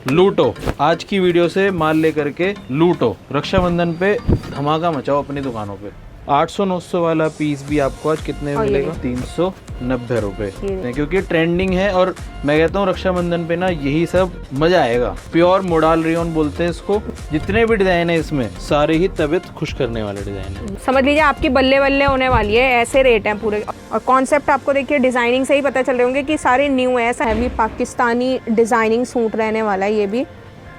लूटो, आज की वीडियो से माल लेकर के लूटो। रक्षाबंधन पे धमाका मचाओ अपनी दुकानों पे। 800-900 वाला पीस भी आपको आज कितने में मिलेगा? 390 रुपए, क्योंकि ट्रेंडिंग है। और मैं कहता हूँ रक्षाबंधन पे ना यही सब मजा आएगा। प्योर मोडाल रेयन बोलते हैं इसको। जितने भी डिजाइन है इसमें सारे ही तबीयत खुश करने वाले डिजाइन है। समझ लीजिए आपकी बल्ले बल्ले होने वाली है, ऐसे रेट हैं पूरे। और कॉन्सेप्ट आपको देखिए डिजाइनिंग से ही पता चल रहे होंगे कि सारे न्यू है। हैवी पाकिस्तानी डिजाइनिंग सूट रहने वाला है ये भी।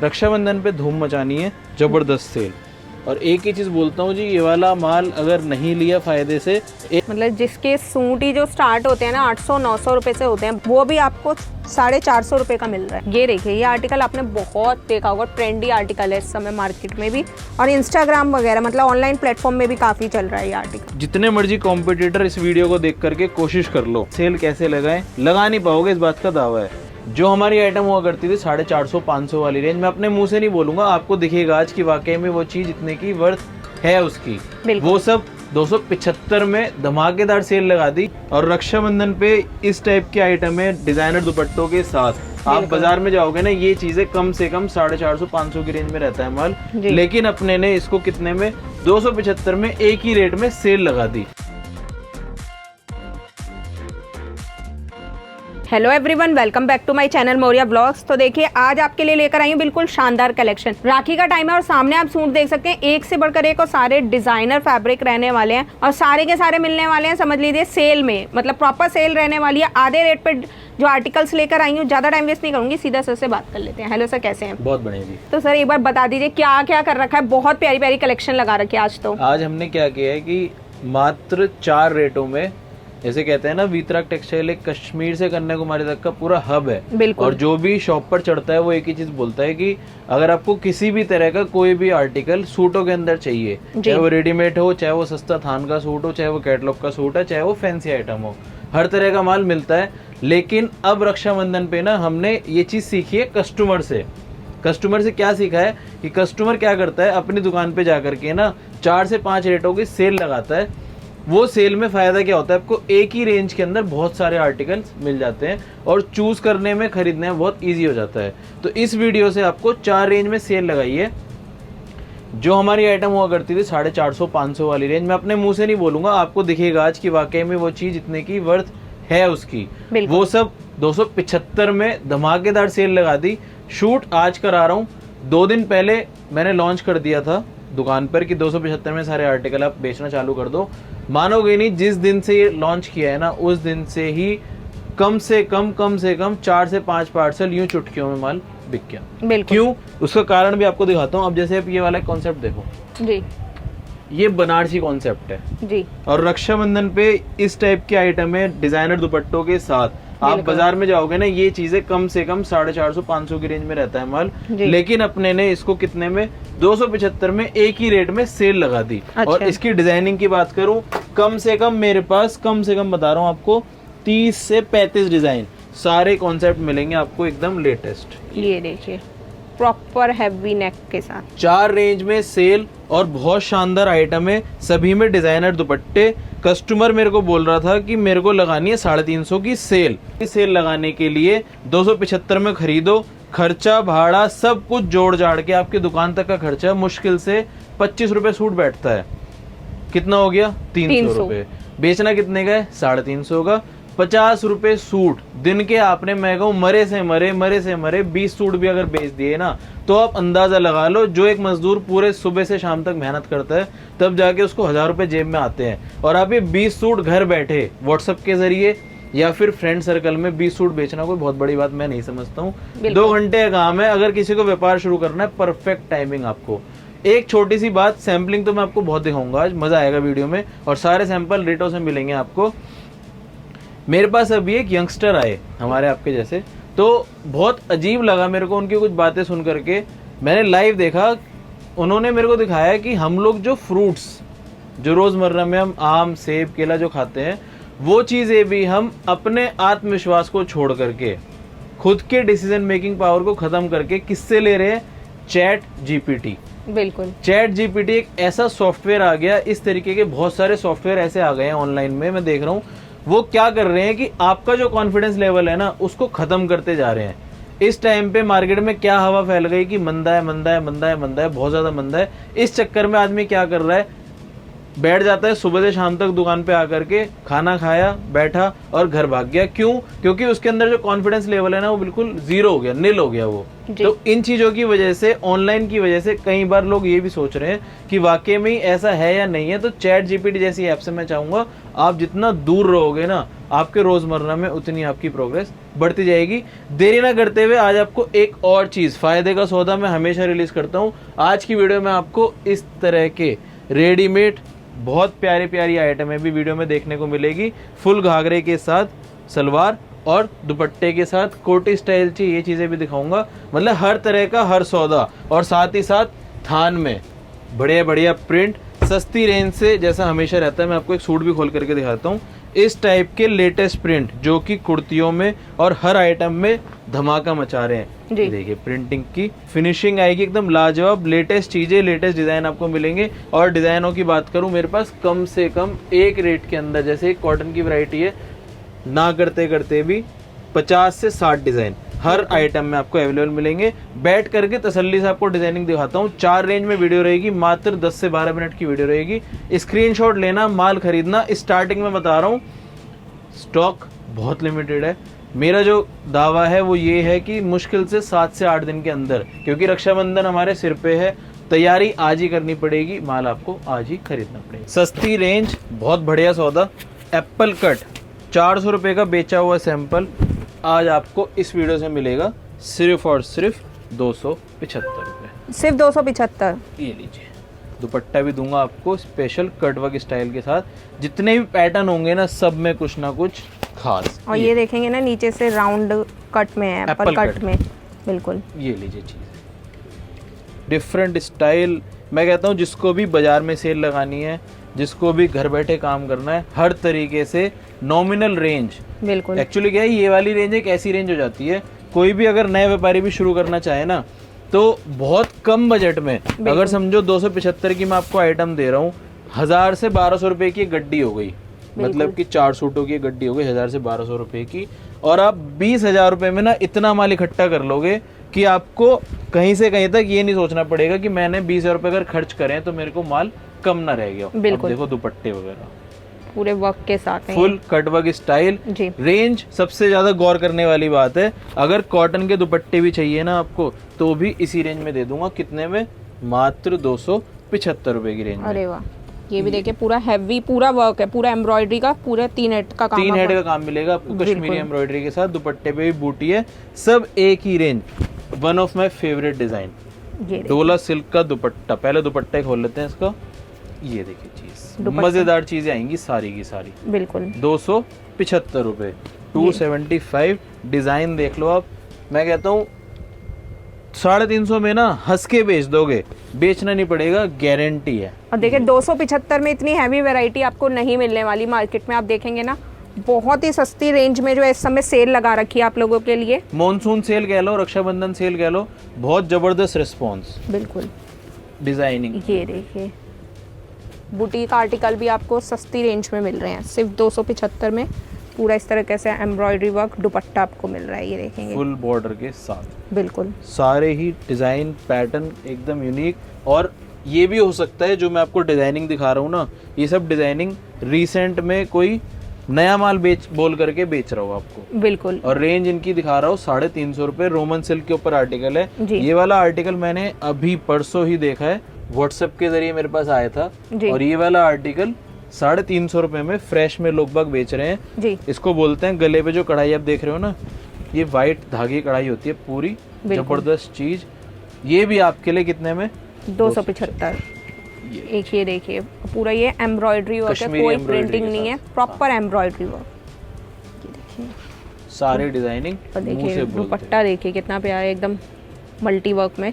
रक्षाबंधन पे धूम मचानी है, जबरदस्त सेल। और एक ही चीज बोलता हूँ जी, ये वाला माल अगर नहीं लिया फायदे से मतलब जिसके सूट ही जो स्टार्ट होते हैं ना 800-900 रुपए से होते हैं, वो भी आपको 450 रुपए का मिल रहा है। ये देखिए, ये आर्टिकल आपने बहुत देखा होगा, ट्रेंडी आर्टिकल है इस समय मार्केट में भी, और इंस्टाग्राम वगैरह मतलब ऑनलाइन प्लेटफॉर्म में भी काफी चल रहा है ये आर्टिकल। जितने मर्जी कॉम्पिटिटर इस वीडियो को देख करके कोशिश कर लो, सेल कैसे लगाएं, लगा नहीं पाओगे, इस बात का दावा है। जो हमारी आइटम हुआ करती थी 450-500 वाली रेंज, मैं अपने मुंह से नहीं बोलूंगा, आपको दिखेगा आज की वाकई में वो चीज इतने की वर्थ है उसकी। वो सब 275 में धमाकेदार सेल लगा दी। और रक्षाबंधन पे इस टाइप के आइटम है डिजाइनर दुपट्टों के साथ। आप बाजार में जाओगे ना, ये चीजें कम से कम 450-500 की रेंज में रहता है माल, लेकिन अपने ने इसको कितने में 275 में एक ही रेट में सेल लगा दी। Hello everyone, welcome back to my channel Maurya blogs. तो देखिए आज आपके लिए लेकर आई हूँ बिल्कुल शानदार कलेक्शन। राखी का टाइम है और सामने आप सूट देख सकते हैं, एक से बढ़कर एक, और सारे डिजाइनर फैब्रिक रहने वाले हैं और सारे के सारे मिलने वाले हैं, समझ लीजिए सेल में, मतलब प्रॉपर सेल रहने वाली है। आधे रेट पे जो आर्टिकल्स लेकर आई हूँ, ज्यादा टाइम वेस्ट नहीं करूंगी, सीधा सर से बात कर लेते हैं। हेलो सर, कैसे हैं? बहुत बढ़िया जी। तो सर एक बार बता दीजिए क्या क्या कर रखा है। बहुत प्यारी प्यारी कलेक्शन लगा रखी है आज। तो आज हमने क्या किया है कि मात्र 4 रेटों में, जैसे कहते हैं ना, वीतराग टेक्सटाइल एक कश्मीर से कन्याकुमारी तक का पूरा हब है। और जो भी शॉप पर चढ़ता है वो एक ही चीज बोलता है कि अगर आपको किसी भी तरह का कोई भी आर्टिकल सूटों के अंदर चाहिए, चाहे वो रेडीमेड हो, चाहे वो सस्ता थान का सूट हो, चाहे वो कैटलॉग का सूट है, चाहे वो फैंसी आइटम हो, हर तरह का माल मिलता है। लेकिन अब रक्षाबंधन पे ना हमने ये चीज सीखी है कस्टमर से। कस्टमर से क्या सीखा है कि कस्टमर क्या करता है, अपनी दुकान पे जाकर के ना 4 से 5 रेटों की सेल लगाता है। वो सेल में फायदा क्या होता है, आपको एक ही रेंज के अंदर बहुत सारे आर्टिकल्स मिल जाते हैं और चूज करने में, खरीदने में बहुत इजी हो जाता है। तो इस वीडियो से आपको 4 रेंज में सेल लगाई है। जो हमारी आइटम हुआ करती थी 450-500 वाली रेंज, मैं अपने मुंह से नहीं बोलूंगा, आपको दिखेगा आज की वाकई में वो चीज इतने की वर्थ है उसकी। वो सब 275 में धमाकेदार सेल लगा दी। शूट आज करा रहा हूँ, 2 दिन पहले मैंने लॉन्च कर दिया था दुकान पर कि 275 में सारे आर्टिकल आप बेचना चालू कर दो। मानोगे नहीं, जिस दिन से ये लॉन्च किया है ना, उस दिन से ही कम से कम 4 से 5 पार्सल यूं चुटकियों में माल बिक गया। क्यों, उसका कारण भी आपको दिखाता हूँ। अब जैसे आप ये वाला कॉन्सेप्ट देखो जी, ये बनारसी कॉन्सेप्ट है जी। और रक्षाबंधन पे इस टाइप के आइटम है डिजाइनर दुपट्टों के साथ। आप बाजार में जाओगे ना, ये चीजें कम से कम 450-500 की रेंज में रहता है माल, लेकिन अपने ने इसको कितने में 275 में एक ही रेट में सेल लगा दी। और इसकी डिजाइनिंग की बात करूं, कम से कम मेरे पास, कम से कम बता रहा हूं आपको, 30 से 35 डिजाइन, सारे कॉन्सेप्ट मिलेंगे आपको एकदम लेटेस्ट। ये देखिए, प्रॉपर हैवी नेक के साथ 4 रेंज में सेल और बहुत शानदार आइटम है, सभी में डिजाइनर दुपट्टे। कस्टमर मेरे को बोल रहा था कि मेरे को लगानी है 350 की सेल। सेल लगाने के लिए 275 में खरीदो, खर्चा भाड़ा सब कुछ जोड़ जाड़ के आपकी दुकान तक का खर्चा मुश्किल से 25 रुपए सूट बैठता है। कितना हो गया? 300 रुपए। बेचना कितने का है? 350 का। 50 रुपए सूट। दिन के आपने, मैं कहूँ, मरे से मरे 20 सूट भी अगर बेच दिए ना, तो आप अंदाजा लगा लो, जो एक मजदूर पूरे सुबह से शाम तक मेहनत करता है, तब जाके उसको 1000 रुपए जेब में आते हैं। और आप ये 20 सूट घर बैठे व्हाट्सएप के जरिए या फिर फ्रेंड सर्कल में 20 सूट बेचना कोई बहुत बड़ी बात मैं नहीं समझता हूँ। 2 घंटे का काम है। अगर किसी को व्यापार शुरू करना है, परफेक्ट टाइमिंग आपको। एक छोटी सी बात, सैम्पलिंग तो मैं आपको बहुत दिखाऊंगा आज, मजा आएगा वीडियो में, और सारे सैंपल रेटों से मिलेंगे आपको। मेरे पास अभी एक यंगस्टर आए हमारे आपके जैसे, तो बहुत अजीब लगा मेरे को उनकी कुछ बातें सुन करके। मैंने लाइव देखा, उन्होंने मेरे को दिखाया कि हम लोग जो फ्रूट्स, जो रोजमर्रा में हम आम, सेब, केला जो खाते हैं, वो चीजें भी हम अपने आत्मविश्वास को छोड़ करके, खुद के डिसीजन मेकिंग पावर को खत्म करके किससे ले रहे हैं? Chat GPT. बिल्कुल, चैट जीपीटी एक ऐसा सॉफ्टवेयर आ गया, इस तरीके के बहुत सारे सॉफ्टवेयर ऐसे आ गए हैं ऑनलाइन में, मैं देख रहा हूँ। वो क्या कर रहे हैं कि आपका जो कॉन्फिडेंस लेवल है ना, उसको खत्म करते जा रहे हैं। इस टाइम पे मार्केट में क्या हवा फैल गई कि मंदा है, मंदा है, मंदा है, मंदा है, बहुत ज्यादा मंदा है। इस चक्कर में आदमी क्या कर रहा है, बैठ जाता है सुबह से शाम तक दुकान पे आकर के, खाना खाया, बैठा और घर भाग गया। क्यों? क्योंकि उसके अंदर जो कॉन्फिडेंस लेवल है ना वो बिल्कुल जीरो हो गया, नील हो गया वो। तो इन चीजों की वजह से, ऑनलाइन की वजह से कई बार लोग ये भी सोच रहे हैं कि वाकई में ऐसा है या नहीं है। तो चैट जीपीटी जैसी ऐप से मैं चाहूंगा आप जितना दूर रहोगे ना, आपके रोजमर्रा में उतनी आपकी प्रोग्रेस बढ़ती जाएगी। देरी ना करते हुए आज आपको एक और चीज, फायदे का सौदा मैं हमेशा रिलीज करता हूँ। आज की वीडियो में आपको इस तरह के रेडीमेड बहुत प्यारी प्यारी आइटमें भी वीडियो में देखने को मिलेगी। फुल घाघरे के साथ सलवार और दुपट्टे के साथ कोटी स्टाइल की ये चीजें भी दिखाऊंगा। मतलब हर तरह का हर सौदा, और साथ ही साथ थान में बढ़िया बढ़िया प्रिंट, सस्ती रेंज से, जैसा हमेशा रहता है। मैं आपको एक सूट भी खोल करके दिखाता हूँ। इस टाइप के लेटेस्ट प्रिंट जो कि कुर्तियों में और हर आइटम में धमाका मचा रहे हैं। देखिए प्रिंटिंग की फिनिशिंग आएगी एकदम लाजवाब। लेटेस्ट चीजें, लेटेस्ट डिजाइन आपको मिलेंगे। और डिजाइनों की बात करूं, मेरे पास कम से कम एक रेट के अंदर, जैसे एक कॉटन की वैरायटी है, ना करते करते भी 50 से 60 डिजाइन हर आइटम में आपको अवेलेबल मिलेंगे। बैठ करके तसल्ली से आपको डिजाइनिंग दिखाता हूँ। 4 रेंज में वीडियो रहेगी, मात्र 10 से 12 मिनट की वीडियो रहेगी। स्क्रीनशॉट लेना, माल खरीदना। स्टार्टिंग में बता रहा हूँ, स्टॉक बहुत लिमिटेड है। मेरा जो दावा है वो ये है कि मुश्किल से 7 से 8 दिन के अंदर, क्योंकि रक्षाबंधन हमारे सिर पे है, तैयारी आज ही करनी पड़ेगी, माल आपको आज ही खरीदना पड़ेगा। सस्ती रेंज, बहुत बढ़िया सौदा। एप्पल कट 400 रुपये का बेचा हुआ सैंपल आज आपको इस वीडियो से मिलेगा सिर्फ और सिर्फ 275 रुपये। सिर्फ 275। ये लीजिए, दुपट्टा भी दूंगा आपको स्पेशल कटवर्क स्टाइल के साथ। जितने भी पैटर्न होंगे ना, सब में कुछ ना कुछ खास। और ये देखेंगे ना, नीचे से राउंड कट में है, एप्पल कट में, बिल्कुल। ये लीजिए चीज़, डिफरेंट स्टाइल। मैं कहता हूँ जिसको भी बाजार में सेल लगानी है, जिसको भी घर बैठे काम करना है, हर तरीके से नॉमिनल रेंज। बिल्कुल। एक्चुअली क्या है, ये वाली रेंज एक ऐसी रेंज हो जाती है, कोई भी अगर नए व्यापारी भी शुरू करना चाहे ना, तो बहुत कम बजट में, अगर समझो 275 की मैं आपको आइटम दे रहा हूँ, 1000 से 1200 रुपए की गड्डी हो गई। मतलब कि 4 सूटों की गड्डी हो गई 1000 से 1200 रुपए की। और आप 20,000 रुपए में ना इतना माल इकट्ठा कर लोगे कि आपको कहीं से कहीं तक ये नहीं सोचना पड़ेगा कि मैंने 20,000 रुपए अगर खर्च करें तो मेरे को माल कम ना रह गया। अब देखो दुपट्टे वगैरह पूरे वर्क के साथ, फुल कटवर्क स्टाइल। रेंज सबसे ज्यादा गौर करने वाली बात है, अगर कॉटन के दुपट्टे भी चाहिए ना आपको, तो भी इसी रेंज में दे दूंगा। कितने में? मात्र 275 रुपए की रेंज में। अरे वाह, ये भी देखिए पूरा हैवी, पूरा वर्क है, पूरा एम्ब्रॉयडरी का, पूरा 3 हेड का काम। 3 हेड का काम मिलेगा आपको कश्मीरी एम्ब्रॉयडरी के साथ। दुपट्टे पे भी बूटी है, सब एक ही range. One of my favourite design, Dola silk का दुपट्टा। पहले दुपट्टा खोल लेते हैं इसका। ये देखिए चीज, मजेदार चीजें आएंगी सारी की सारी। बिल्कुल 275 रुपए, 275। डिजाइन देख लो आप। मैं कहता हूँ 350 में ना हंस के बेच दोगे, बेचना नहीं पड़ेगा, गारंटी है। और देखिए 275 में इतनी हैवी वैरायटी आपको नहीं मिलने वाली मार्केट में। आप देखेंगे ना, बहुत ही सस्ती रेंज में जो इस समय सेल लगा रखी है आप लोगों के लिए। मॉनसून सेल कह लो, रक्षाबंधन सेल कह लो, बहुत जबरदस्त रिस्पॉन्स। बिल्कुल। डिजाइनिंग ये देखिए, बुटीक आर्टिकल भी आपको सस्ती रेंज में मिल रहे हैं, सिर्फ 275 में। पूरा इस तरह कैसे एम्ब्रॉयडरी वर्क दुपट्टा आपको मिल रहा है, ये देखेंगे फुल बॉर्डर के साथ। बिल्कुल, सारे ही डिजाइन पैटर्न एकदम यूनिक। और ये भी हो सकता है जो मैं आपको डिजाइनिंग दिखा रहा हूँ ना, ये सब डिजाइनिंग रिसेंट में कोई नया माल बोल करके बेच रहा हूँ आपको। बिल्कुल। और रेंज इनकी दिखा रहा हूँ 350 रुपए। रोमन सिल्क के ऊपर आर्टिकल है। ये वाला आर्टिकल मैंने अभी परसों ही देखा है, व्हाट्सएप के जरिए मेरे पास आया था। और ये वाला आर्टिकल 350 रुपए में फ्रेश में लोग बाग बेच रहे हैं जी। इसको बोलते हैं, गले पे जो कढ़ाई आप देख रहे हो ना, ये व्हाइट धागे कढ़ाई होती है पूरी, जबरदस्त चीज। ये भी आपके लिए कितने में? 275। एक ये देखिए, पूरा ये एम्ब्रॉयडरी वर्क है, कोई प्रिंटिंग नहीं है, प्रॉपर एम्ब्रॉयडरी वर्क। ये देखिए सारे डिजाइनिंग। और देखिए दुपट्टा देखिए कितना प्यारा, एकदम मल्टी वर्क में,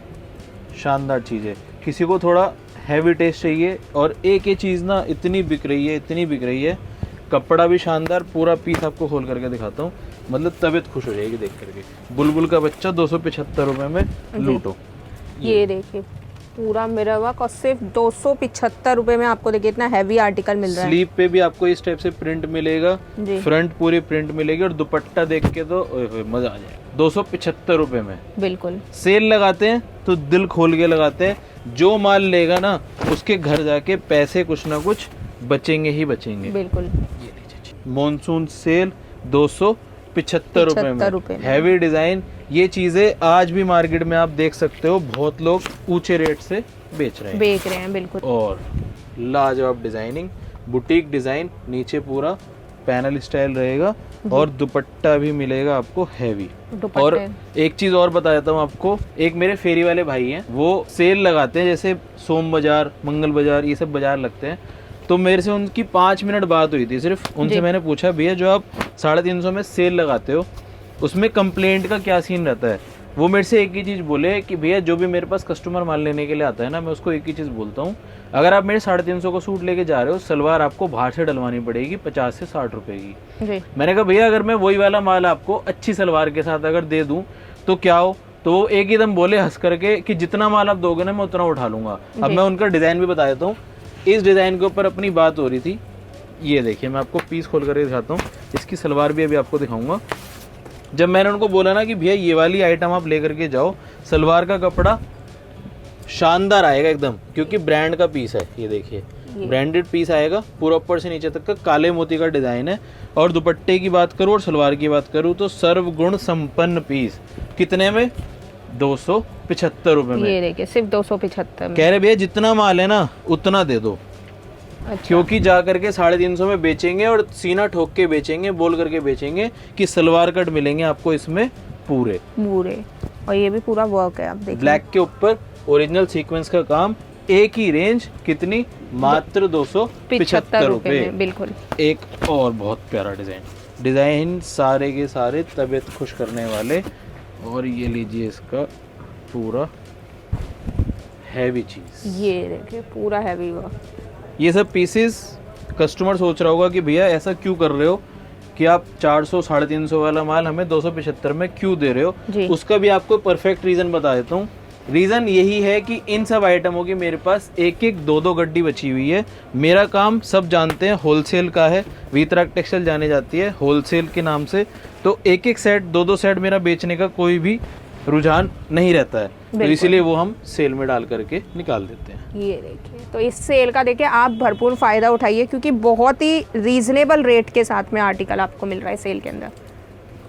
शानदार चीज है। किसी को थोड़ा हैवी टेस्ट चाहिए, और एक ये चीज ना इतनी बिक रही है, इतनी बिक रही है। कपड़ा भी शानदार, पूरा पीस आपको खोल करके दिखाता हूँ, मतलब तबीयत खुश हो जाएगी देख करके। बुलबुल का बच्चा 275 रुपए में लूटो। ये देखिए पूरा मिरर वर्क और सिर्फ 275 रुपए में आपको देखिए इतना हैवी आर्टिकल मिल रहा है। स्लीव पे भी आपको इस टाइप से प्रिंट मिलेगा, फ्रंट पूरी प्रिंट मिलेगी और दुपट्टा देख के तो ओए होए मजा आ जाएगा। 275 रुपए में बिल्कुल। सेल लगाते हैं तो दिल खोल के लगाते हैं, जो माल लेगा ना उसके घर जाके पैसे कुछ ना कुछ बचेंगे ही बचेंगे। बिल्कुल। मॉनसून सेल 275 रुपए में हैवी डिजाइन। ये चीजें आज भी मार्केट में आप देख सकते हो, बहुत लोग ऊंचे रेट से बेच रहे हैं बिल्कुल। और लाजवाब डिजाइनिंग, बुटीक डिजाइन, नीचे पूरा पैनल स्टाइल रहेगा और दुपट्टा भी मिलेगा आपको हैवी। और एक चीज और बता देता हूँ आपको, एक मेरे फेरी वाले भाई हैं, वो सेल लगाते हैं, जैसे सोम बाजार, मंगल बाजार, ये सब बाजार लगते हैं। तो मेरे से उनकी 5 मिनट बात हुई थी सिर्फ। उनसे मैंने पूछा भैया जो आप 350 में सेल लगाते हो उसमें कंप्लेंट का क्या सीन रहता है। वो मेरे से एक ही चीज़ बोले कि भैया जो भी मेरे पास कस्टमर माल लेने के लिए आता है ना, मैं उसको एक ही चीज़ बोलता हूँ, अगर आप मेरे 350 का सूट लेके जा रहे हो, सलवार आपको बाहर से डलवानी पड़ेगी 50 से 60 रुपए की। मैंने कहा भैया अगर मैं वही वाला माल आपको अच्छी सलवार के साथ अगर दे दूँ तो क्या हो। तो वो एक ही दम बोले हंस करके कि जितना माल आप दोगे ना मैं उतना उठा लूंगा। अब मैं उनका डिज़ाइन भी बता देता हूँ। इस डिज़ाइन के ऊपर अपनी बात हो रही थी, ये देखिए मैं आपको पीस खोल कर दिखाता हूँ, इसकी सलवार भी अभी आपको दिखाऊंगा। जब मैंने उनको बोला ना कि भैया ये वाली आइटम आप लेकर के जाओ, सलवार का कपड़ा शानदार आएगा एकदम, क्योंकि ब्रांड का पीस है, ये देखिए ब्रांडेड पीस आएगा, पूरा ऊपर से नीचे तक का काले मोती का डिज़ाइन है। और दुपट्टे की बात करूँ और सलवार की बात करूँ तो सर्वगुण संपन्न पीस। कितने में? 275 रुपए में। ये देखिए सिर्फ 275 में। कह रहे भैया जितना माल है ना उतना दे दो। अच्छा। क्योंकि जा करके 350 में बेचेंगे और सीना ठोक के बेचेंगे, बोल करके बेचेंगे कि सलवार कट मिलेंगे आपको इसमें पूरे। और ये भी पूरा वर्क है, आप देखिए ब्लैक के ऊपर ओरिजिनल सीक्वेंस का काम। एक ही रेंज कितनी? मात्र 275 रुपए। बिल्कुल। एक और बहुत प्यारा डिजाइन सारे के सारे तबीयत खुश करने वाले। और ये लीजिए इसका पूरा हैवी चीज, ये देखिए पूरा हैवी वर्क। ये सब पीसेस कस्टमर सोच रहा होगा कि भैया ऐसा क्यों कर रहे हो कि आप 400 350 वाला माल हमें 275 में क्यों दे रहे हो। उसका भी आपको परफेक्ट रीज़न बता देता हूँ। रीज़न यही है कि इन सब आइटमों की मेरे पास एक एक दो गड्डी बची हुई है। मेरा काम सब जानते हैं होलसेल का है, वीतराग टेक्सटाइल जाने जाती है होलसेल के नाम से। तो एक एक सेट दो सेट मेरा बेचने का कोई भी रुझान नहीं रहता है, तो इसीलिए वो हम सेल में डाल करके निकाल देते हैं। ये देखिए, तो इस सेल का देखिए आप भरपूर फ़ायदा उठाइए, क्योंकि बहुत ही रीजनेबल रेट के साथ में आर्टिकल आपको मिल रहा है सेल के अंदर।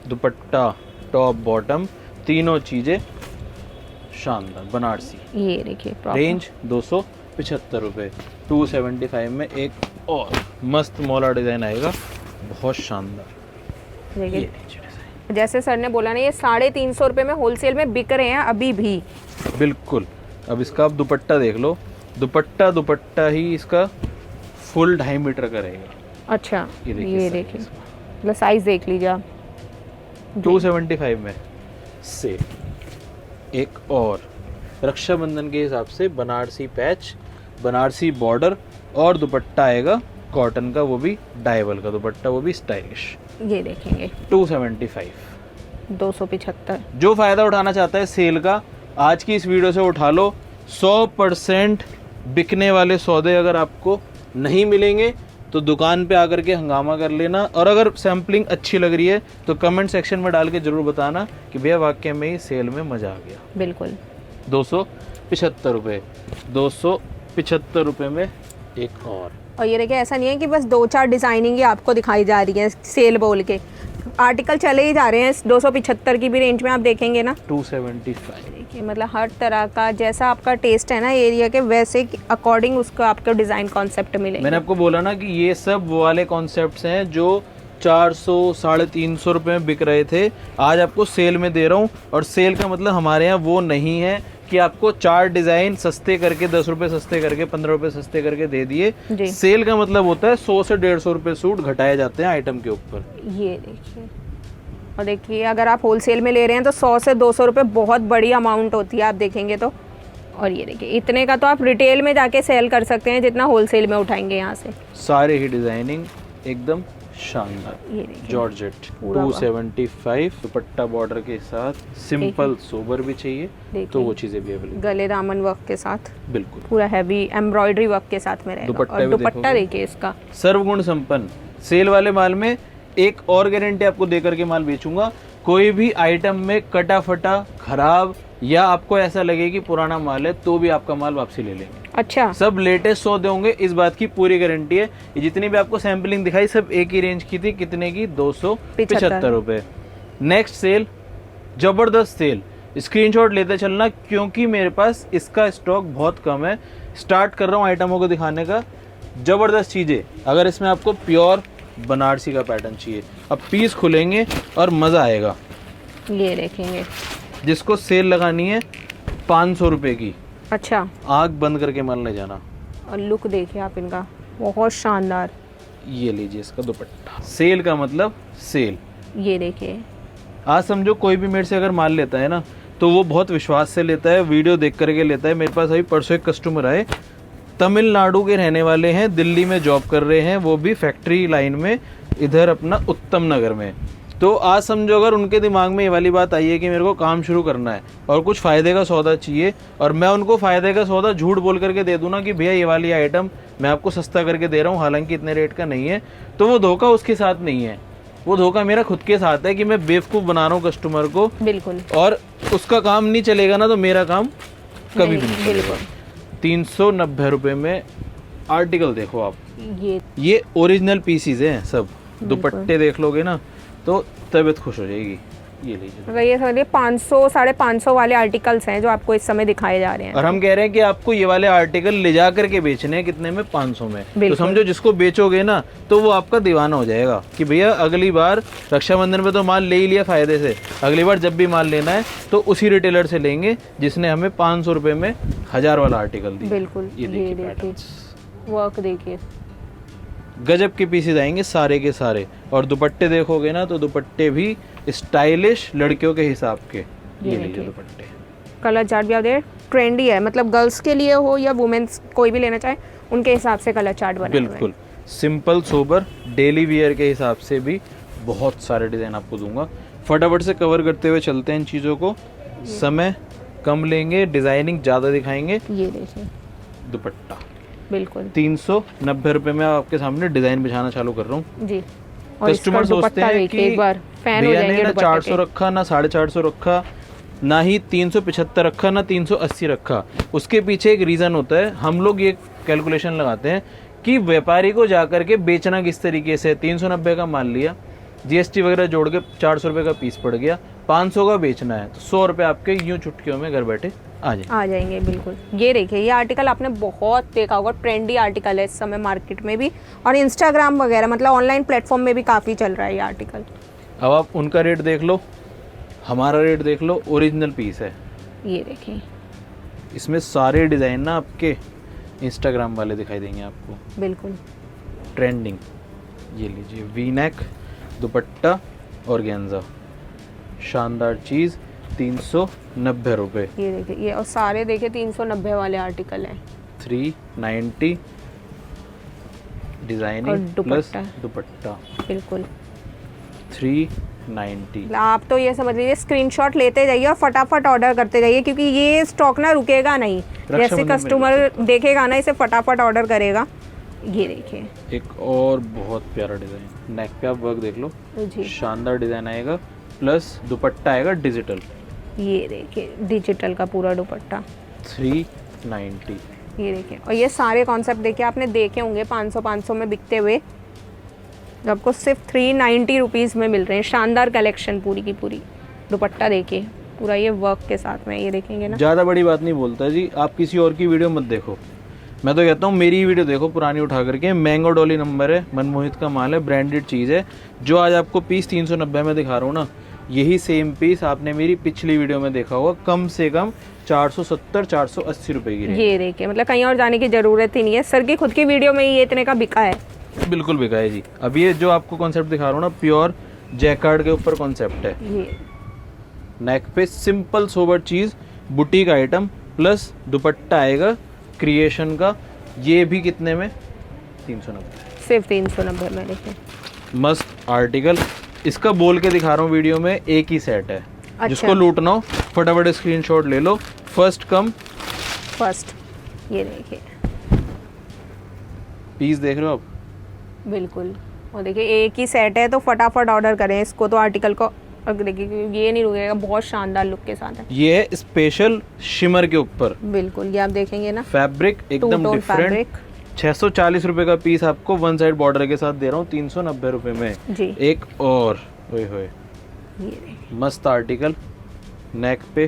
दुपट्टा, टॉप, बॉटम, तीनों चीज़ें शानदार बनारसी। ये देखिए रेंज 275 रुपये। 275 में एक और मस्त मौला डिज़ाइन आएगा, बहुत शानदार। देखिए जैसे सर ने बोला ना, ये 350 रुपये में होलसेल में बिक रहे हैं अभी भी। बिल्कुल। अब इसका आप दुपट्टा देख लो, दुपट्टा ही इसका फुल 2.5 मीटर का रहेगा। अच्छा, ये देखिए मतलब साइज देख लीजिए आप। 275 में से एक और रक्षाबंधन के हिसाब से बनारसी पैच, बनारसी बॉर्डर और दुपट्टा आएगा कॉटन का, वो भी डाइवल का दुपट्टा, वो भी स्टाइलिश। ये देखेंगे 275। जो फायदा उठाना चाहता है सेल का, आज की इस वीडियो से उठा लो। 100% बिकने वाले सौदे अगर आपको नहीं मिलेंगे तो दुकान पे आकर के हंगामा कर लेना। और अगर सैम्पलिंग अच्छी लग रही है तो कमेंट सेक्शन में डाल के जरूर बताना कि भैया वाकई में ही सेल में मजा आ गया। बिल्कुल। 275 रुपये। 275 रुपये में एक और ये देखिए, ऐसा नहीं है कि बस 2-4 डिज़ाइनिंग ही आपको दिखाई जा रही है सेल बोल के, आर्टिकल चले ही जा रहे हैं। 275 की भी रेंज में आप देखेंगे ना 275। देखिए मतलब हर तरह का जैसा आपका टेस्ट है ना एरिया के, वैसे अकॉर्डिंग उसको आपको डिज़ाइन कॉन्सेप्ट मिलेंगे। मैंने आपको बोला ना कि ये सब वो वाले कॉन्सेप्ट्स हैं जो 400 350 रुपये में बिक रहे थे, आज आपको सेल में दे रहा हूँ। और सेल का मतलब हमारे यहाँ वो नहीं है कि आपको 4 डिज़ाइन सस्ते करके 10 रुपये सस्ते करके 15 रुपये सस्ते करके दे दिए। सेल का मतलब होता है 100 से 150 रुपये सूट घटाए जाते हैं आइटम के ऊपर। ये देखिए, और देखिए अगर आप होलसेल में ले रहे हैं तो 100 से 200 रुपये बहुत बड़ी अमाउंट होती है, आप देखेंगे तो। और ये देखिए इतने का तो आप रिटेल में जाके सेल कर सकते हैं जितना होलसेल में उठाएंगे यहाँ से। सारे ही डिज़ाइनिंग एकदम शानदार ये देखिए जॉर्जेट पूरा 275 दुपट्टा बॉर्डर के साथ, सिंपल सोबर भी चाहिए देखिए। तो वो चीजें भी अवेलेबल, गले दामन वर्क के साथ बिल्कुल पूरा हैवी एम्ब्रॉयडरी वर्क के साथ में रहेगा। दुपट्टा और भी दुपट्टा देखोगे। देखिए इसका सर्वगुण संपन्न। सेल वाले माल में एक और गारंटी आपको देकर के माल बेचूंगा, कोई भी आइटम में कटा फटा खराब या आपको ऐसा लगे कि पुराना माल है तो भी आपका माल वापसी ले लेंगे। अच्छा सब लेटेस्ट सौदे होंगे, इस बात की पूरी गारंटी है। ये जितनी भी आपको सैंपलिंग दिखाई सब एक ही रेंज की थी, कितने की 275 रुपए। नेक्स्ट सेल जबरदस्त सेल, स्क्रीनशॉट लेते चलना क्योंकि मेरे पास इसका स्टॉक बहुत कम है। स्टार्ट कर रहा हूँ आइटमों को दिखाने का। जबरदस्त चीजें, अगर इसमें आपको प्योर बनारसी का पैटर्न चाहिए, अब पीस खुलेंगे और मजा आएगा। ये देखेंगे, जिसको सेल लगानी है 500 रुपए की, अच्छा आग बंद करके माल ले जाना। और लुक देखिए आप इनका, बहुत शानदार। ये लीजिए इसका दुपट्टा, सेल का मतलब सेल। ये देखिए, आज समझो कोई भी मेरे से अगर माल लेता है ना तो वो बहुत विश्वास से लेता है, वीडियो देख करके लेता है। मेरे पास अभी परसों एक कस्टमर आए, तमिलनाडु के रहने वाले हैं, दिल्ली में जॉब कर रहे हैं, वो भी फैक्ट्री लाइन में, इधर अपना उत्तम नगर में। तो आज समझो अगर उनके दिमाग में ये वाली बात आई है कि मेरे को काम शुरू करना है और कुछ फ़ायदे का सौदा चाहिए, और मैं उनको फ़ायदे का सौदा झूठ बोल करके दे दूँ ना कि भैया ये वाली आइटम मैं आपको सस्ता करके दे रहा हूँ, हालांकि इतने रेट का नहीं है, तो वो धोखा उसके साथ नहीं है, वो धोखा मेरा खुद के साथ है कि मैं बेवकूफ़ बना रहा हूँ कस्टमर को। बिल्कुल, और उसका काम नहीं चलेगा ना तो मेरा काम कभी भी नहीं चलेगा। 390 रुपये में आर्टिकल देखो आप, ये ओरिजिनल पीसीज हैं सब। दुपट्टे देख लोगे ना तो तबीयत खुश हो जाएगी। ये लीजिए, अगर ये समझिए 500 550 वाले आर्टिकल्स हैं जो आपको इस समय दिखाए जा रहे हैं, और हम कह रहे हैं कि आपको ये वाले आर्टिकल ले जा करके बेचने हैं कितने में, 500 में। तो समझो जिसको बेचोगे ना तो वो आपका दीवाना हो जाएगा कि भैया अगली बार रक्षाबंधन में तो माल ले ही लिया फायदे से, अगली बार जब भी माल लेना है तो उसी रिटेलर से लेंगे जिसने हमें 500 रुपये में 1000 वाला आर्टिकल दिया। बिल्कुल। ये देखिए वर्क देखिए, गजब के पीसेज आएंगे सारे के सारे। और दुपट्टे देखोगे ना तो दुपट्टे भी स्टाइलिश लड़कियों के हिसाब के। ये लीजिए दुपट्टे, कलर चार्ट भी आप देख, ट्रेंडी है, मतलब गर्ल्स के लिए हो या वुमेन्स कोई भी लेना चाहे उनके हिसाब से कलर चार्ट बनाए हुए हैं। बिल्कुल सिंपल सोबर डेली वियर के हिसाब से भी बहुत सारे डिजाइन आपको दूंगा। फटाफट से कवर करते हुए चलते हैं इन चीज़ों को, समय कम लेंगे, डिजाइनिंग ज़्यादा दिखाएंगे। ये देखिए दुपट्टा बिल्कुल 390 रुपये में आपके सामने डिजाइन बिछाना चालू कर रहा हूँ जी। और कस्टमर सोचते हैं कि एक बार फैन हो भैया ने जाएंगे ना दुपट्टे 400 के। रखा ना 450 रखा, ना ही 375 रखा ना 380 रखा। उसके पीछे एक रीज़न होता है, हम लोग ये कैलकुलेशन लगाते हैं कि व्यापारी को जाकर के बेचना किस तरीके से। 390 का मान लिया, जीएसटी वगैरह जोड़ के 400 रुपये का पीस पड़ गया, 500 का बेचना है तो 100 रुपये आपके यूं चुटकियों में घर बैठे आ जाएंगे। बिल्कुल, ये देखिए, ये आर्टिकल आपने बहुत देखा होगा, ट्रेंडी आर्टिकल है इस समय मार्केट में भी, और इंस्टाग्राम वगैरह मतलब ऑनलाइन प्लेटफॉर्म में भी काफ़ी चल रहा है ये आर्टिकल। अब आप उनका रेट देख लो, हमारा रेट देख लो, ओरिजिनल पीस है। ये देखिए, इसमें सारे डिज़ाइन ना आपके इंस्टाग्राम वाले दिखाई देंगे आपको, बिल्कुल ट्रेंडिंग। ये लीजिए वी नेक दुपट्टा और गेंजा, शानदार चीज़, 390 रुपये। ये देखिए, ये और सारे देखिए 390 वाले आर्टिकल हैं। 390 डिजाइनिंग प्लस दुपट्टा, बिल्कुल 390। आप तो ये समझ लीजिए स्क्रीनशॉट लेते जाइए और फटाफट ऑर्डर करते जाइए, क्योंकि ये स्टॉक ना रुकेगा नहीं, जैसे कस्टमर देखेगा ना इसे फटाफट ऑर्डर करेगा। ये देखिए एक और बहुत प्यारा डिजाइन, नेक पे आप वर्क देख लो जी, शानदार डिजाइन आएगा, प्लस दुपट्टा आएगा डिजिटल। ये देखिए डिजिटल का पूरा दुपट्टा 390। ये देखिए, और ये सारे कॉन्सेप्ट देखिए आपने देखे होंगे 500 में बिकते हुए, जो आपको सिर्फ 390 रुपीज़ में मिल रहे हैं। शानदार कलेक्शन पूरी की पूरी। दुपट्टा देखिए पूरा ये वर्क के साथ में, ये देखेंगे ना। ज़्यादा बड़ी बात नहीं बोलता जी, आप किसी और की वीडियो मत देखो, मैं तो कहता हूँ मेरी वीडियो देखो पुरानी उठा करके। मैंगो डॉली नंबर है, मनमोहित का माल है, ब्रांडेड चीज़ है। जो आज आपको पीस 390 में दिखा रहा हूँ ना, यही सेम पीस आपने मेरी पिछली वीडियो में देखा होगा, कम से कम 470-480 रुपए की। ये देखिए, मतलब कहीं और जाने की जरूरत ही नहीं है, सर की खुद की वीडियो में ये इतने का बिका है। बिल्कुल बिका है जी। अब ये जो आपको कॉन्सेप्ट दिखा रहा हूँ ना, प्योर जैकार्ड के ऊपर कॉन्सेप्ट है। ये नेक पे सिंपल सोबर चीज़, बुटीक आइटम, प्लस दुपट्टा आएगा क्रिएशन का। ये भी कितने में? 390, सिर्फ 390 में। देखिए मस्त आर्टिकल। इसका बोल के दिखा रहा हूँ वीडियो में, एक ही सेट है। अच्छा। जिसको लूटना हो फटाफट स्क्रीनशॉट ले लो, फर्स्ट कम फर्स्ट। ये देखिए पीस देख रहे हो आप, बिल्कुल। और देखिए एक ही सेट है तो फटाफट ऑर्डर करें इसको तो आर्टिकल को। और देखिए ये नहीं रुकेगा, बहुत शानदार लुक के साथ है। ये है स्पेशल शिमर के ऊपर। बिल्कुल, ये आप देखेंगे ना, फैब्रिक एकदम टोन डिफरेंट। फैब्रिक। 640 रुपए का पीस आपको वन साइड बॉर्डर के साथ दे रहा हूँ 390 रुपए में जी। एक और होए ये देखिए मस्त आर्टिकल, नेक पे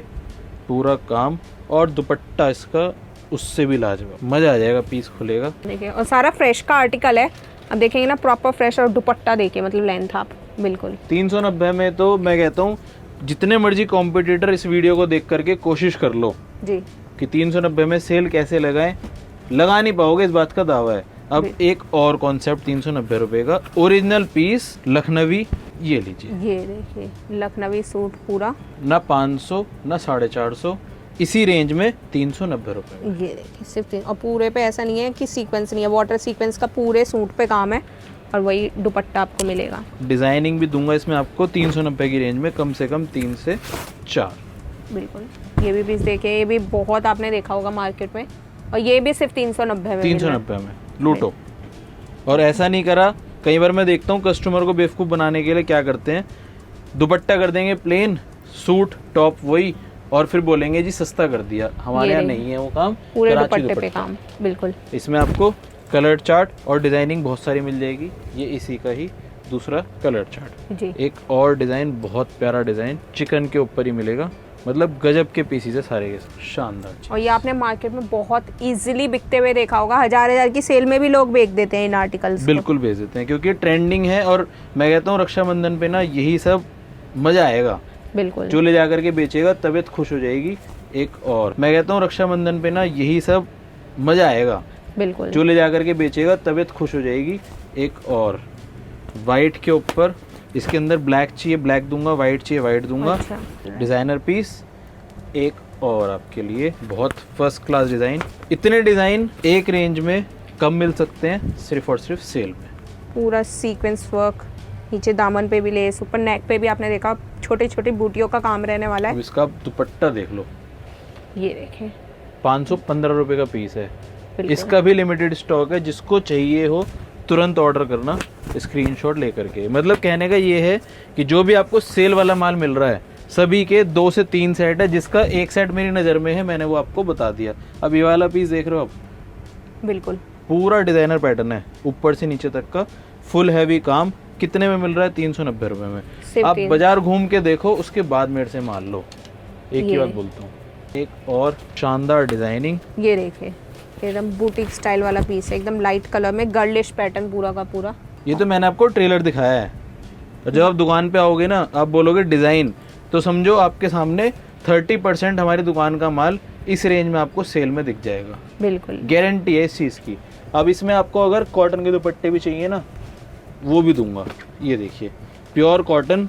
पूरा काम और दुपट्टा इसका उससे भी लाजवाब, मजा आ जाएगा। पीस खुलेगा देखिए, और सारा फ्रेश का आर्टिकल है। अब देखेंगे ना प्रॉपर फ्रेश, और दुपट्टा देखिए मतलब लेंथ आप बिल्कुल 390 में। तो मैं कहता हूँ जितने मर्जी कॉम्पिटिटर इस वीडियो को देख करके कोशिश कर लो जी कि 390 में सेल कैसे लगाएं, लगा नहीं पाओगे, इस बात का दावा है। अब एक और कॉन्सेप्ट 390 रुपए का ओरिजिनल पीस लखनवी, ये लीजिए। ये देखिए लखनवी सूट पूरा, ना 500 ना 450, इसी रेंज में 390 रुपए। ये देखिए सिर्फ और पूरे पे ऐसा नहीं है कि सीक्वेंस नहीं है, वाटर सीक्वेंस का पूरे सूट पे काम है। और वही दुपट्टा आपको मिलेगा। डिजाइनिंग भी दूंगा इसमें आपको 390 की रेंज में, कम से कम 3 से 4। बिल्कुल, ये भी पीस देखिए, ये भी बहुत आपने देखा होगा मार्केट में, और ये भी सिर्फ 390 में। 390 में लूटो। और ऐसा नहीं करा, कई बार मैं देखता हूँ कस्टमर को बेवकूफ़ बनाने के लिए क्या करते हैं, दुपट्टा कर देंगे प्लेन, सूट टॉप वही, और फिर बोलेंगे जी सस्ता कर दिया। हमारे यहाँ नहीं है वो काम, पूरे कराची दुपट्टे पे काम। बिल्कुल, इसमें आपको कलर चार्ट और डिजाइनिंग बहुत सारी मिल जाएगी। ये इसी का ही दूसरा कलर चार्ट जी। एक और डिजाइन, बहुत प्यारा डिजाइन, चिकन के ऊपर ही मिलेगा, मतलब गजब के पीसीज है सारे के, शानदार चीज़। और ये आपने मार्केट में बहुत इजीली बिकते हुए देखा होगा, 1000 की सेल में भी लोग बेच देते हैं इन आर्टिकल्स। बिल्कुल बेच देते हैं क्योंकि ट्रेंडिंग है। और मैं कहता हूँ रक्षाबंधन पे ना यही सब मजा आएगा। बिल्कुल, जो ले जा करके बेचेगा तबीयत खुश हो जाएगी। एक और मैं कहता हूँ रक्षाबंधन पे ना यही सब मजा आएगा। बिल्कुल, जो ले जा करके बेचेगा तबीयत खुश हो जाएगी। एक और वाइट के ऊपर, इसके अंदर ब्लैक चाहिए ब्लैक दूंगा, वाइट चाहिए वाइट दूंगा। अच्छा। डिजाइनर पीस एक और आपके लिए, बहुत फर्स्ट क्लास डिजाइन। इतने डिजाइन एक रेंज में कम मिल सकते हैं सिर्फ और सिर्फ सेल में। पूरा सीक्वेंस वर्क, नीचे दामन पे भी लेस, ऊपर नेक पे भी आपने देखा छोटी छोटी बूटियों का काम रहने वाला अब है। इसका दुपट्टा देख लो, ये देखें 515 रुपए का पीस है। बिल्कुल। इसका भी लिमिटेड स्टॉक है, जिसको चाहिए हो तुरंत ऑर्डर करना स्क्रीनशॉट लेकर के। मतलब कहने का ये है कि जो भी आपको सेल वाला माल मिल रहा है सभी के 2 से 3 सेट है, जिसका एक सेट मेरी नज़र में है, मैंने वो आपको बता दिया। अब ये वाला पीस देख रहे हो आप, बिल्कुल पूरा डिजाइनर पैटर्न है ऊपर से नीचे तक का, फुल हैवी काम। कितने में मिल रहा है? 390 रुपए में। आप बाजार घूम के देखो, उसके बाद मेरे से मान लो। एक ही बात बोलता हूँ, एक और शानदार डिजाइनिंग। ये देखिए एकदम बुटीक स्टाइल वाला पीस है, एकदम लाइट कलर में गर्लिश पैटर्न पूरा का पूरा। ये तो मैंने आपको ट्रेलर दिखाया है, और जब आप दुकान पे आओगे ना, आप बोलोगे डिजाइन, तो समझो आपके सामने 30% हमारी दुकान का माल इस रेंज में आपको सेल में दिख जाएगा। बिल्कुल, गारंटी है इस चीज़ की। अब इसमें आपको अगर कॉटन के दुपट्टे भी चाहिए ना, वो भी दूंगा। ये देखिए प्योर कॉटन,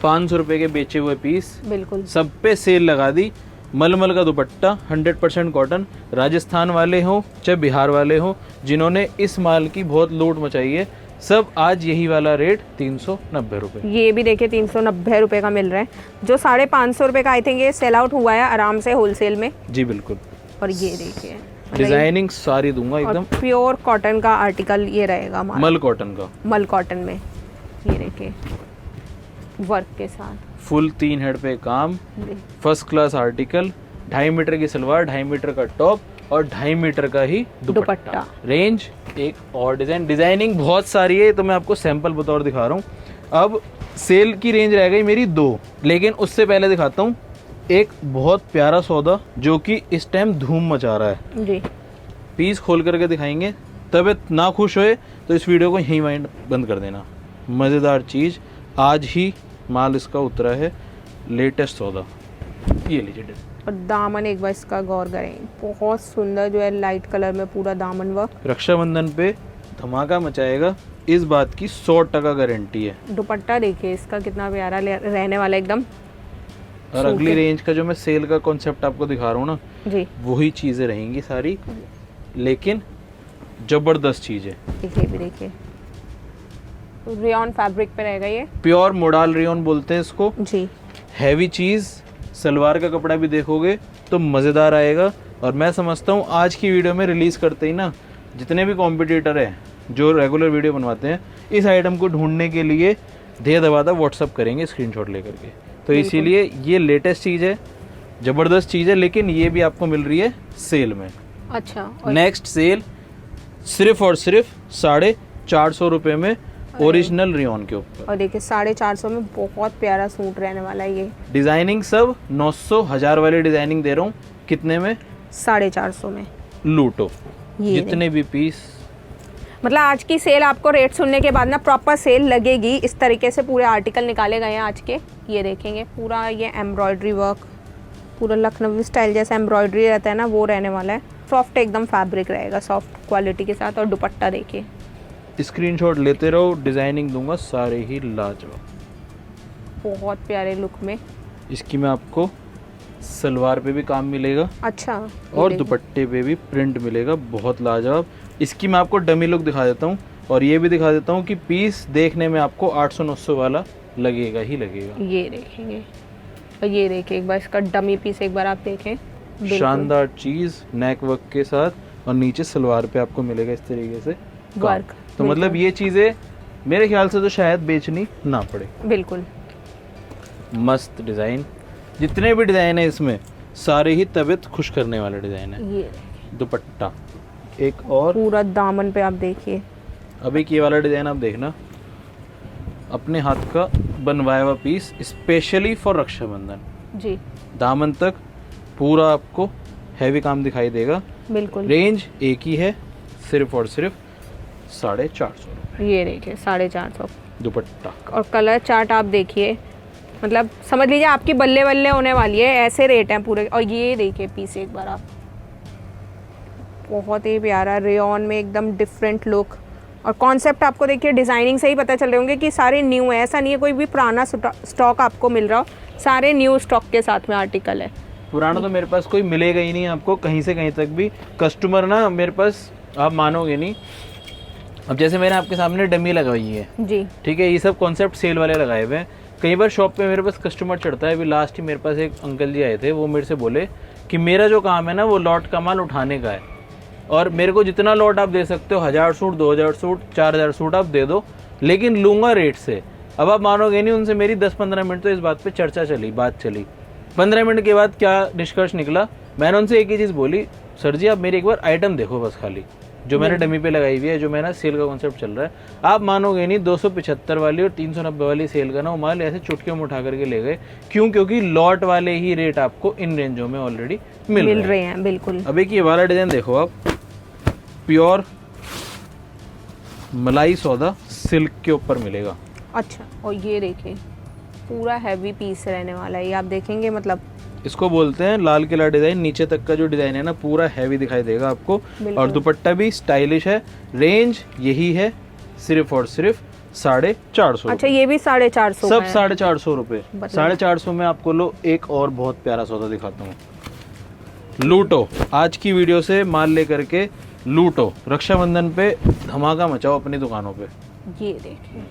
500 रुपये के बेचे हुए पीस, बिल्कुल सब पे सेल लगा दी। मलमल का दुपट्टा, 100% कॉटन। राजस्थान वाले हों चाहे बिहार वाले हों, जिन्होंने इस माल की बहुत लूट मचाई है, सब आज यही वाला रेट 390 रुपये। ये भी देखिए 390 रुपये का मिल रहा है, जो 550 रुपये का आई थिंक ये सेल आउट हुआ है आराम से होलसेल में। जी बिल्कुल। और ये देखिए डिजाइनिंग सारी दूंगा एकदम, प्योर कॉटन का आर्टिकल ये रहेगा हमारा, मल कॉटन का, मल कॉटन में। ये देखिए वर्क के साथ फुल 3 हेड पे काम, फर्स्ट क्लास आर्टिकल। 2.5 मीटर की सलवार, 2.5 मीटर का टॉप और 2.5 मीटर का ही दुपट्टा। रेंज एक और डिजाइनिंग बहुत सारी है, तो मैं आपको सैंपल बतौर दिखा रहा हूँ। अब सेल की रेंज रह गई मेरी 2, लेकिन उससे पहले दिखाता हूँ एक बहुत प्यारा सौदा जो कि इस टाइम धूम मचा रहा है जी। पीस खोल करके दिखाएंगे, तबीयत ना खुश होए तो इस वीडियो को यहीं माइंड बंद कर देना। मज़ेदार चीज़, आज ही माल इसका उतरा है, लेटेस्ट सौदा। ये लीजिए। और दामन एक बार इसका गौर करें, बहुत सुंदर जो है लाइट कलर में पूरा दामन वर्क। रक्षाबंधन पे धमाका मचाएगा, इस बात की 100% गारंटी है। दुपट्टा देखिए इसका कितना प्यारा रहने वाला एकदम। और अगली रेंज का जो मैं सेल का कॉन्सेप्ट आपको दिखा रहा हूँ ना जी, वही चीज़ें रहेंगी सारी, लेकिन जबरदस्त चीज़ है। देखिए भी देखिए रेयॉन फैब्रिक पे रहेगा ये, प्योर मोडाल रेयॉन बोलते हैं इसको जी। हैवी चीज़, सलवार का कपड़ा भी देखोगे तो मज़ेदार आएगा। और मैं समझता हूँ आज की वीडियो में रिलीज़ करते ही ना जितने भी कॉम्पिटिटर हैं जो रेगुलर वीडियो बनवाते हैं इस आइटम को ढूंढने के लिए धीरे दबादा व्हाट्सअप करेंगे स्क्रीनशॉट लेकर के। तो इसीलिए ये लेटेस्ट चीज़ है, ज़बरदस्त चीज़ है, लेकिन ये भी आपको मिल रही है सेल में। अच्छा, नेक्स्ट सेल सिर्फ और सिर्फ 450 रुपये में ओरिजिनल रेयॉन के ऊपर। और देखिए 450 में बहुत प्यारा सूट रहने वाला है ये। डिजाइनिंग सब 900 1000 वाली डिजाइनिंग दे रहा हूँ, कितने में? 450 में। लूटो ये जितने भी पीस। मतलब आज की सेल आपको रेट सुनने के बाद ना प्रॉपर सेल लगेगी। इस तरीके से पूरे आर्टिकल निकाले गए हैं आज के। ये देखेंगे पूरा ये एम्ब्रॉयडरी वर्क, पूरा लखनवी स्टाइल जैसा एम्ब्रॉयडरी रहता है ना वो रहने वाला है। सॉफ्ट एकदम फैब्रिक रहेगा, सॉफ्ट क्वालिटी के साथ। और दुपट्टा देखिए, स्क्रीनशॉट लेते रहो, डिजाइनिंग दूंगा सारे ही लाजवाब, बहुत प्यारे लुक में। इसकी में आपको सलवार पे भी काम मिलेगा। अच्छा, और दुपट्टे पे भी प्रिंट मिलेगा, बहुत लाजवाब। इसकी मैं आपको डमी लुक दिखा देता हूँ और ये भी दिखा देता हूँ कि पीस देखने में आपको 800-900 वाला लगेगा ही लगेगा। ये देखेंगे और ये देखिए एक बार इसका डमी पीस एक बार आप देखें, शानदार चीज नेक वर्क के साथ और नीचे सलवार पे आपको मिलेगा इस तरीके से वर्क। तो मतलब ये चीजें मेरे ख्याल से तो शायद बेचनी ना पड़े। बिल्कुल मस्त डिजाइन, जितने भी डिजाइन है इसमें सारे ही तबीयत खुश करने वाले डिजाइन है। ये दुपट्टा एक और पूरा दामन पे आप देखिए। अब एक ये वाला डिजाइन आप देखना, अपने हाथ का बनवाया हुआ पीस स्पेशली फॉर रक्षाबंधन जी। दामन तक पूरा आपको हैवी काम दिखाई देगा। बिल्कुल रेंज एक ही है, सिर्फ और सिर्फ 450। ये देखिए 450 दुपट्टा और कलर चार्ट आप देखिए, मतलब समझ लीजिए आपकी बल्ले बल्ले होने वाली है, ऐसे रेट हैं पूरे। और ये देखिए पीस एक बार आप, बहुत ही प्यारा रेयॉन में एकदम डिफरेंट लुक। और कॉन्सेप्ट आपको देखिए डिज़ाइनिंग से ही पता चल रहे होंगे कि सारे न्यू है। ऐसा नहीं है कोई भी पुराना स्टॉक आपको मिल रहा हो, सारे न्यू स्टॉक के साथ में आर्टिकल है। पुराना तो मेरे पास कोई मिलेगा ही नहीं आपको कहीं से कहीं तक भी। कस्टमर ना मेरे पास, आप मानोगे नहीं, अब जैसे मैंने आपके सामने डमी लगाई है जी, ठीक है, ये सब कॉन्सेप्ट सेल वाले लगाए हुए हैं। कई बार शॉप पे मेरे पास कस्टमर चढ़ता है। अभी लास्ट ही मेरे पास एक अंकल जी आए थे, वो मेरे से बोले कि मेरा जो काम है ना वो लॉट का माल उठाने का है और मेरे को जितना लॉट आप दे सकते हो 1000 सूट 2000 सूट 4000 सूट आप दे दो, लेकिन लूँगा रेट से। अब आप मानोगे नहीं, उनसे मेरी 10-15 मिनट तो इस बात पे चर्चा चली, बात चली। 15 मिनट के बाद क्या निष्कर्ष निकला, मैंने उनसे एक ही चीज़ बोली, सर जी आप मेरी एक बार आइटम देखो बस खाली, जो मैंने डमी पे लगाई हुई है, जो मेरा सेल का कॉन्सेप्ट चल रहा है। आप मानोगे नहीं 275 वाली और 390 वाली सेल का ना वो माल ऐसे चुटकियों में उठा करके ले गए। क्यों? क्योंकि लॉट वाले ही रेट आपको इन रेंजों में ऑलरेडी मिल रहे हैं। बिल्कुल। अब एक ये वाला डिजाइन देखो आप, प्योर मलाई सौदा सिल्क के ऊपर मिलेगा। अच्छा, और ये देखिए पूरा हैवी पीस रहने वाला है ये, आप देखेंगे मतलब इसको बोलते हैं लाल किला डिजाइन। नीचे तक का जो डिजाइन है ना पूरा हैवी दिखाई देगा आपको और दुपट्टा भी स्टाइलिश है। रेंज यही है, सिर्फ और सिर्फ 450। अच्छा, ये भी 450 सब 450 रुपए। बताइए। 450 में आपको लो एक और बहुत प्यारा सौदा दिखाता हूँ। लूटो, आज की वीडियो से माल लेकर के लूटो, रक्षाबंधन पे धमाका मचाओ अपनी दुकानों पे। ये देखिए,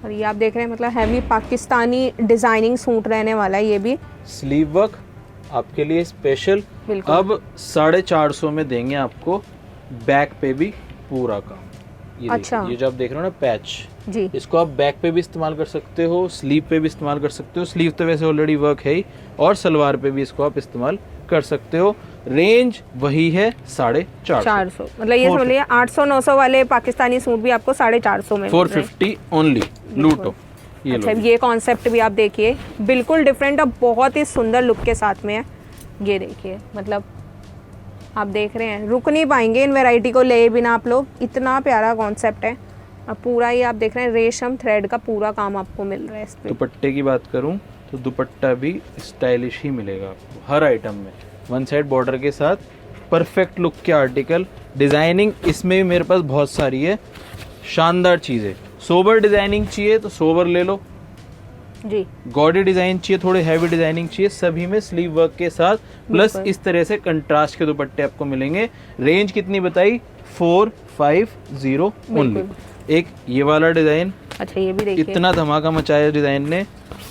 और ये आप देख रहे हैं मतलब हैवी पाकिस्तानी डिजाइनिंग सूट रहने वाला है। ये भी स्लीव वर्क आपके लिए स्पेशल। अब 450 में देंगे आपको बैक पे भी पूरा काम। ये अच्छा, ये जो आप देख रहे हो ना पैच जी, इसको आप बैक पे भी इस्तेमाल कर सकते हो, स्लीव पे भी इस्तेमाल कर सकते हो। स्लीव तो वैसे ऑलरेडी वर्क है ही, और सलवार पे भी इसको आप इस्तेमाल कर सकते हो। रेंज वही है 450। मतलब ये समझ लिया 800-900 वाले पाकिस्तानी सूट भी आपको 450 में 450 ओनली। लूटो। ये अच्छा, ये कॉन्सेप्ट भी आप देखिए बिल्कुल डिफरेंट और बहुत ही सुंदर लुक के साथ में है। ये देखिए मतलब आप देख रहे हैं, रुक नहीं पाएंगे इन वैरायटी को ले बिना आप लोग, इतना प्यारा कॉन्सेप्ट है। और पूरा ये आप देख रहे हैं रेशम थ्रेड का पूरा काम आपको मिल रहा है इस पे। दुपट्टे की बात करूं तो दुपट्टा भी स्टाइलिश ही मिलेगा आपको हर आइटम में, वन साइड बॉर्डर के साथ परफेक्ट लुक के आर्टिकल। डिजाइनिंग इसमें भी मेरे पास बहुत सारी है, शानदार चीज़ें। सोबर डिजाइनिंग चाहिए तो सोबर ले लो जी, गॉडी डिजाइन चाहिए, थोड़े हैवी डिजाइनिंग चाहिए, सभी में स्लीव वर्क के साथ प्लस इस तरह से कंट्रास्ट के दुपट्टे आपको मिलेंगे। रेंज कितनी बताई? 450 ओनली। एक ये वाला डिजाइन, अच्छा ये भी देखिए, इतना धमाका मचाया डिजाइन ने,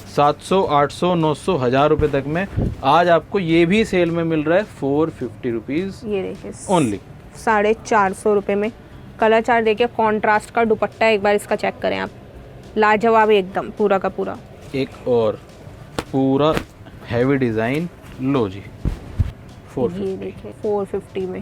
700, 800, 900, 1000 रुपए तक में। आज आपको ये भी सेल में मिल रहा है 450 रुपीज ये देखिए ओनली, 450 रुपए में। कलर चार्ट देखिए, कॉन्ट्रास्ट का दुपट्टा एक बार इसका चेक करें आप, लाजवाब एकदम पूरा का पूरा। एक और पूरा हैवी डिजाइन, लो जी 450, ये देखिए 450 में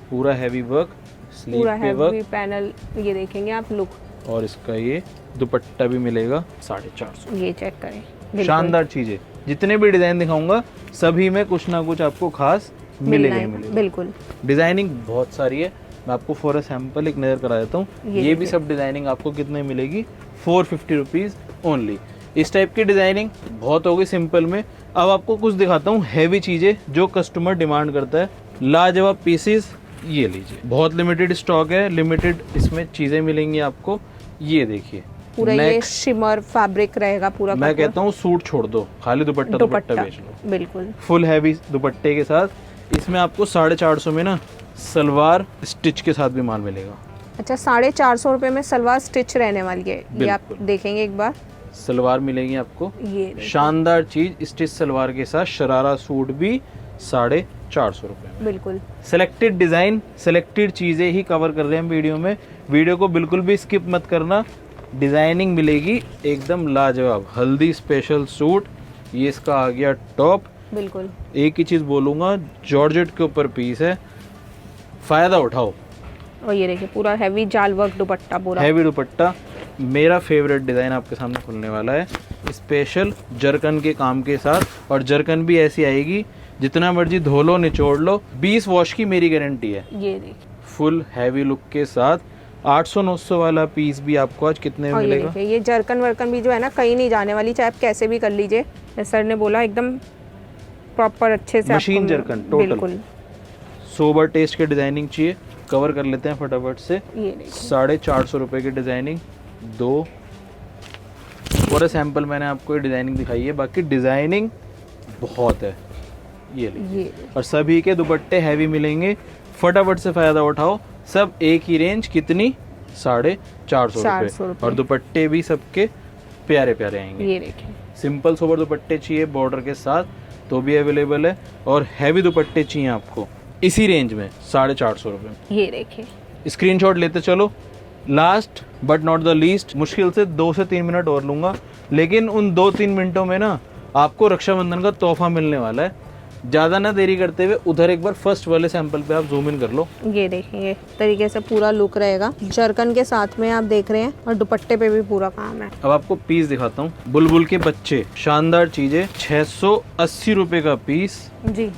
पूरा हैवी वर्क, स्लीव पूरा पे वर्क, हैवी पैनल, ये देखेंगे आप लुक, और इसका ये दुपट्टा भी मिलेगा 450। ये चेक करें, बिल्कुल शानदार चीजें, जितने भी डिजाइन दिखाऊंगा सभी में कुछ ना कुछ आपको खास मिलेगा ही मिलेगा। बिल्कुल। डिजाइनिंग बहुत सारी है, मैं आपको फॉर सैंपल एक नज़र करा देता हूँ। ये भी सब डिजाइनिंग आपको कितने मिलेगी, 450 रुपीज ओनली। इस टाइप की डिजाइनिंग बहुत हो गई सिंपल में। अब आपको कुछ दिखाता हूँ हैवी चीजें जो कस्टमर डिमांड करता है। लाजवाब पीसेस, ये लीजिए, बहुत लिमिटेड स्टॉक है, लिमिटेड इसमें चीजें मिलेंगी आपको। ये देखिए पूरा ये शिमर फैब्रिक रहेगा पूरा। मैं कहता हूँ सूट छोड़ दो, खाली दुपट्टा बेच लो। बिल्कुल फुल हैवी दुपट्टे के साथ। इसमें आपको 450 में ना सलवार स्टिच के साथ भी माल मिलेगा। अच्छा 450 रुपए में सलवार स्टिच रहने वाली है, ये आप देखेंगे एक बार। सलवार मिलेगी आपको, ये शानदार चीज, स्टिच सलवार के साथ शरारा सूट भी 450 रुपए में। बिल्कुल सिलेक्टेड डिजाइन, सिलेक्टेड चीजें ही कवर कर रहे हैं वीडियो में। वीडियो को बिल्कुल भी स्किप मत करना, डिजाइनिंग मिलेगी एकदम लाजवाब। हल्दी स्पेशल सूट, ये इसका आ गया टॉप। बिल्कुल एक ही चीज बोलूंगा, जॉर्जेट के ऊपर पीस है, फायदा उठाओ। और ये देखिए पूरा हैवी जाल वर्क दुपट्टा, पूरा हैवी दुपट्टा। मेरा फेवरेट डिजाइन आपके सामने खुलने वाला है, स्पेशल जरकन के काम के साथ। और जरकन भी ऐसी आएगी जितना मर्जी धो लो निचोड़ लो, 20 वॉश की मेरी गारंटी है। ये देखिए फुल हैवी लुक के साथ 800-900 वाला पीस भी आपको आज कितने में मिलेगा। ये जरकन वर्कन भी जो है ना कहीं नहीं जाने वाली, चाहे आप कैसे भी कर लीजिए। सर ने बोला एकदम प्रॉपर अच्छे से मशीन जरकन टोटल। बिल्कुल सोबर टेस्ट के डिजाइनिंग चाहिए, कवर कर लेते हैं फटाफट से। 450 रुपए की डिजाइनिंग दो, और सैंपल मैंने आपको ये डिजाइनिंग दिखाई है, बाकी डिजाइनिंग बहुत है। ये लीजिए, और सभी के दुपट्टे हैवी मिलेंगे, फटाफट से फायदा उठाओ। सब एक ही रेंज, कितनी, 450 रुपए। और दुपट्टे भी सबके प्यारे प्यारे आएंगे। ये देखिए सिंपल सोबर दुपट्टे चाहिए बॉर्डर के साथ तो भी अवेलेबल है, और हैवी दुपट्टे चाहिए आपको इसी रेंज में 450 रुपए। ये देखिए स्क्रीनशॉट लेते चलो। Last but not the least, मुश्किल से 2 से 3 मिनट और लूंगा, लेकिन उन 2-3 मिनटों में ना आपको रक्षाबंधन का तोहफा मिलने वाला है। ज़्यादा ना देरी करते हुए उधर एक बार फर्स्ट वाले सैंपल पे आप जूम इन कर लो। ये देखेंगे तरीके से पूरा लुक रहेगा, जरकन के साथ में आप देख रहे हैं, और दुपट्टे पे भी पूरा काम है। अब आपको पीस दिखाता हूँ, बुलबुल के बच्चे, शानदार चीजें, 680 रुपए का पीस जी।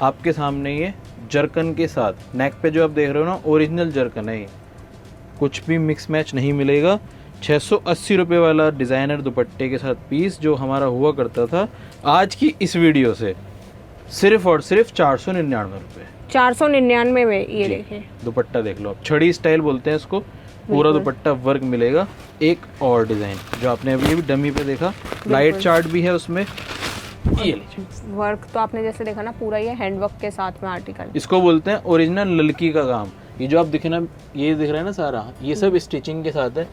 आपके सामने। ये जरकन के साथ, नेक पे जो आप देख रहे हो ना ओरिजिनल जरकन है, ये कुछ भी मिक्स मैच नहीं मिलेगा। 680 रुपए वाला डिजाइनर दुपट्टे के साथ पीस जो हमारा हुआ करता था, आज की इस वीडियो से सिर्फ और सिर्फ 499 रुपए। 499 में ये देखिए दुपट्टा देख लो आप, छड़ी स्टाइल बोलते हैं इसको, पूरा दुपट्टा वर्क मिलेगा। एक और डिजाइन जो आपने अभी भी डमी पे देखा, लाइट चार्ट भी है उसमें। ये लीजिए, वर्क तो आपने जैसे देखा ना, पूरा ये हैंड वर्क के साथ में आर्टिकल। इसको बोलते हैं ओरिजिनल ललकी का काम। ये जो आप दिखे ना, ये दिख रहा है ना सारा, ये सब स्टिचिंग के साथ है,